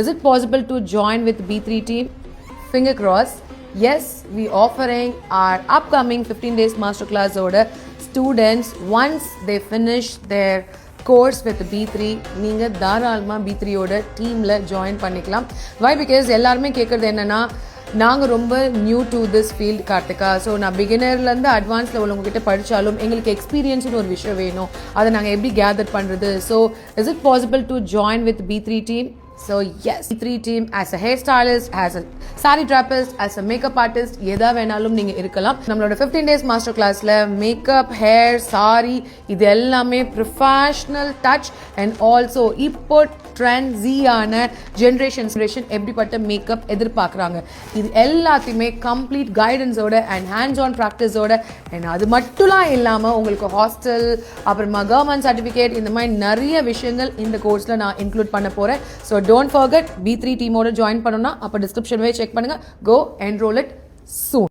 Is it possible to join with B3 team? Finger cross. Yes, we offering our upcoming 15 days masterclass order students once they finish their course with B3 நீங்க தாராளமா B3 ஓட டீம்ல join பண்ணிக்கலாம். Why? Because எல்லாருமே கேக்குறது என்னன்னா நாங்கள் ரொம்ப new to this field Karthika. So நான் பிகினர்லேருந்து அட்வான்ஸ் லெவல் உங்ககிட்ட படித்தாலும் எங்களுக்கு எக்ஸ்பீரியன்ஸ்னு ஒரு விஷயம் வேணும். அதை நாங்கள் எப்படி கேதர் பண்ணுறது? So is it possible to join with B3 team? So yes, B3 team as a hairstylist, as a saree drapeist, as a makeup artist, எதா வேணாலும் நீங்க இருக்கலாம். நம்மளோட 15 days master classல makeup, hair, saree இது எல்லாமே professional touch and also இப்போ trend ஆன generation எப்படிப்பட்ட மேக்கப் எதிர்பார்க்குறாங்க இது எல்லாத்தையுமே கம்ப்ளீட் கைடன்ஸோட அண்ட் ஹேண்ட்ஸ் ஆன் ப்ராக்டிஸோட அண்ட் அது மட்டும்லாம் இல்லாமல் உங்களுக்கு ஹாஸ்டல் அப்புறமா கவர்மெண்ட் சர்டிஃபிகேட் இந்த மாதிரி நிறைய விஷயங்கள் இந்த கோர்ஸில் நான் இன்க்ளூட் பண்ண போகிறேன். ஸோ டோன்ட் ஃபர்கெட் B3 டீமோட ஜாயின் பண்ணணும்னா அப்போ டிஸ்கிரிப்ஷன்வே செக் பண்ணுங்கள். கோ என்ரோல் இட் சூன்.